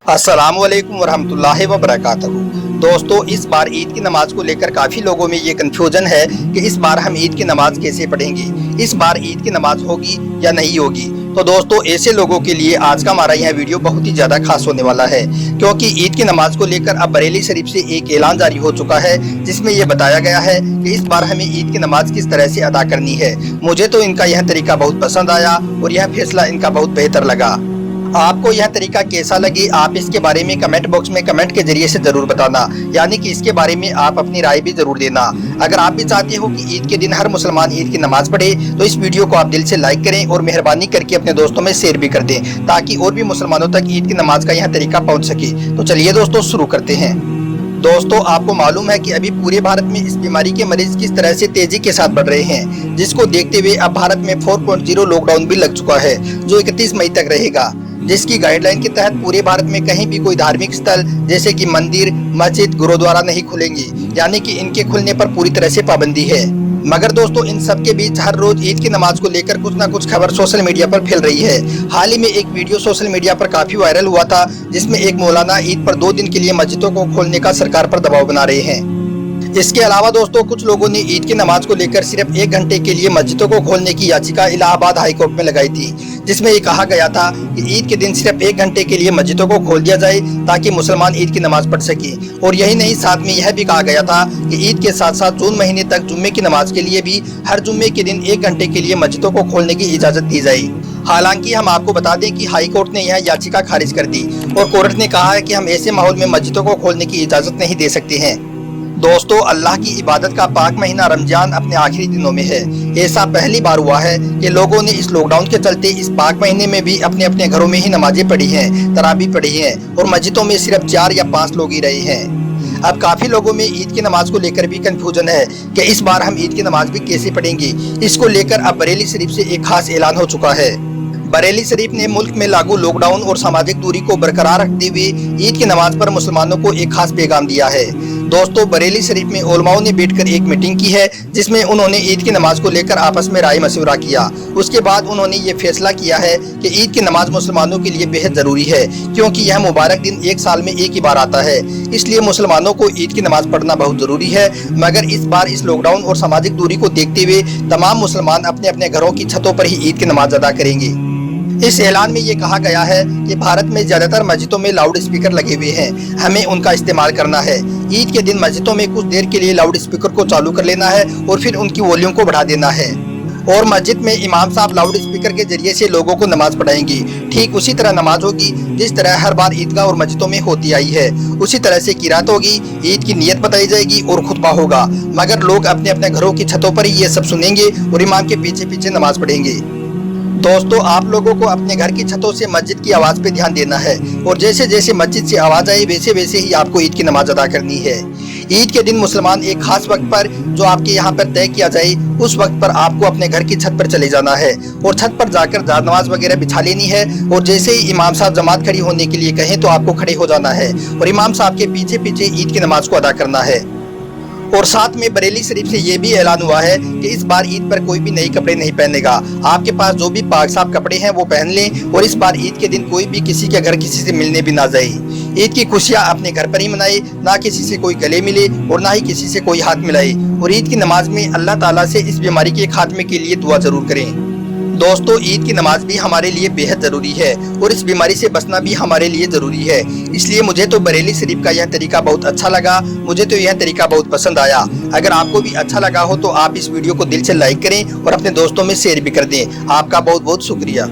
अस्सलाम वालेकुम वरहमतुल्लाहि वबरकातुहू। दोस्तों, इस बार ईद की नमाज को लेकर काफ़ी लोगों में ये कन्फ्यूजन है कि इस बार हम ईद की नमाज कैसे पढ़ेंगे, इस बार ईद की नमाज होगी या नहीं होगी। तो दोस्तों, ऐसे लोगों के लिए आज का हमारा यह वीडियो बहुत ही ज़्यादा खास होने वाला है, क्योंकि ईद की नमाज को लेकर अब बरेली शरीफ से एक ऐलान जारी हो चुका है, जिसमें यह बताया गया है कि इस बार हमें ईद की नमाज किस तरह से अदा करनी है। मुझे तो इनका यह तरीका बहुत पसंद आया और यह फैसला इनका बहुत बेहतर लगा। आपको यह तरीका कैसा लगे, आप इसके बारे में कमेंट बॉक्स में कमेंट के जरिए से जरूर बताना, यानी कि इसके बारे में आप अपनी राय भी जरूर देना। अगर आप भी चाहते हो कि ईद के दिन हर मुसलमान ईद की नमाज पढ़े, तो इस वीडियो को आप दिल से लाइक करें और मेहरबानी करके अपने दोस्तों में शेयर भी कर दें, ताकि और भी मुसलमानों तक ईद की नमाज का यह तरीका पहुँच सके। तो चलिए दोस्तों, शुरू करते हैं। दोस्तों, आपको मालूम है कि अभी पूरे भारत में इस बीमारी के मरीज किस तरह से तेजी के साथ बढ़ रहे हैं, जिसको देखते हुए अब भारत में 4.0 लॉकडाउन भी लग चुका है, जो 31 मई तक रहेगा, जिसकी गाइडलाइन के तहत पूरे भारत में कहीं भी कोई धार्मिक स्थल जैसे कि मंदिर, मस्जिद, गुरुद्वारा नहीं खुलेंगे, यानी कि इनके खुलने पर पूरी तरह से पाबंदी है। मगर दोस्तों, इन सब के बीच हर रोज ईद की नमाज को लेकर कुछ ना कुछ खबर सोशल मीडिया पर फैल रही है। हाल ही में एक वीडियो सोशल मीडिया पर काफी वायरल हुआ था, जिसमें एक मौलाना ईद पर 2 दिन के लिए मस्जिदों को खोलने का सरकार पर दबाव बना रहे हैं। इसके अलावा दोस्तों, कुछ लोगों ने ईद की नमाज को लेकर सिर्फ 1 घंटे के लिए मस्जिदों को खोलने की याचिका इलाहाबाद हाई कोर्ट में लगाई थी, जिसमें ये कहा गया था कि ईद के दिन सिर्फ 1 घंटे के लिए मस्जिदों को खोल दिया जाए, ताकि मुसलमान ईद की नमाज पढ़ सके। और यही नहीं, साथ में यह भी कहा गया था कि ईद के साथ साथ जून महीने तक जुम्मे की नमाज के लिए भी हर जुम्मे के दिन 1 घंटे के लिए मस्जिदों को खोलने की इजाजत दी जाए। हालांकि हम आपको बता दें कि हाई कोर्ट ने यह याचिका खारिज कर दी और कोर्ट ने कहा है कि हम ऐसे माहौल में मस्जिदों को खोलने की इजाजत नहीं दे सकते हैं। दोस्तों, अल्लाह की इबादत का पाक महीना रमजान अपने आखिरी दिनों में है। ऐसा पहली बार हुआ है कि लोगों ने इस लॉकडाउन के चलते इस पाक महीने में भी अपने अपने घरों में ही नमाजें पढ़ी हैं, तरावी पढ़ी हैं, और मस्जिदों में सिर्फ 4 या 5 लोग ही रहे हैं। अब काफी लोगों में ईद की नमाज को लेकर भी कंफ्यूजन है कि इस बार हम ईद की नमाज भी कैसे पढ़ेंगे। इसको लेकर अब बरेली शरीफ से एक खास ऐलान हो चुका है। बरेली शरीफ ने मुल्क में लागू लॉकडाउन और सामाजिक दूरी को बरकरार रखते हुए ईद की नमाज पर मुसलमानों को एक खास पैगाम दिया है। दोस्तों, बरेली शरीफ में उलमाओं ने बैठकर एक मीटिंग की है, जिसमें उन्होंने ईद की नमाज को लेकर आपस में राय मशवरा किया। उसके बाद उन्होंने ये फैसला किया है कि ईद की नमाज मुसलमानों के लिए बेहद जरूरी है, क्योंकि यह मुबारक दिन 1 साल में एक ही बार आता है। इसलिए मुसलमानों को ईद की नमाज पढ़ना बहुत जरूरी है। मगर इस बार इस लॉकडाउन और सामाजिक दूरी को देखते हुए तमाम मुसलमान अपने अपने घरों की छतों पर ही ईद की नमाज अदा करेंगे। इस ऐलान में ये कहा गया है कि भारत में ज्यादातर मस्जिदों में लाउड स्पीकर लगे हुए हैं, हमें उनका इस्तेमाल करना है। ईद के दिन मस्जिदों में कुछ देर के लिए लाउड स्पीकर को चालू कर लेना है और फिर उनकी वॉल्यूम को बढ़ा देना है, और मस्जिद में इमाम साहब लाउड स्पीकर के जरिए से लोगों को नमाज पढ़ाएंगे। ठीक उसी तरह नमाज होगी जिस तरह हर बार ईदगाह और मस्जिदों में होती आई है। उसी तरह से किरात होगी, ईद की नियत बताई जाएगी और खुतबा होगा। मगर लोग अपने अपने घरों की छतों पर ही ये सब सुनेंगे और इमाम के पीछे पीछे नमाज पढ़ेंगे। दोस्तों, आप लोगों को अपने घर की छतों से मस्जिद की आवाज़ पे ध्यान देना है, और जैसे जैसे मस्जिद से आवाज़ आए वैसे वैसे ही आपको ईद की नमाज अदा करनी है। ईद के दिन मुसलमान एक खास वक्त पर, जो आपके यहाँ पर तय किया जाए, उस वक्त पर आपको अपने घर की छत पर चले जाना है और छत पर जाकर नमाज वगैरह बिछा लेनी है। और जैसे ही इमाम साहब जमात खड़ी होने के लिए कहें तो आपको खड़े हो जाना है और इमाम साहब के पीछे पीछे ईद की नमाज को अदा करना है। और साथ में बरेली शरीफ से ये भी ऐलान हुआ है कि इस बार ईद पर कोई भी नए कपड़े नहीं पहनेगा। आपके पास जो भी पाक साफ कपड़े हैं वो पहन लें, और इस बार ईद के दिन कोई भी किसी के घर किसी से मिलने भी ना जाए। ईद की खुशियाँ अपने घर पर ही मनाए, ना किसी से कोई गले मिले और ना ही किसी से कोई हाथ मिलाए। और ईद की नमाज में अल्लाह ताला से इस बीमारी के खात्मे के लिए दुआ जरूर करें। दोस्तों, ईद की नमाज भी हमारे लिए बेहद ज़रूरी है और इस बीमारी से बचना भी हमारे लिए ज़रूरी है। इसलिए मुझे तो बरेली शरीफ का यह तरीका बहुत अच्छा लगा, मुझे तो यह तरीका बहुत पसंद आया। अगर आपको भी अच्छा लगा हो तो आप इस वीडियो को दिल से लाइक करें और अपने दोस्तों में शेयर भी कर दें। आपका बहुत बहुत शुक्रिया।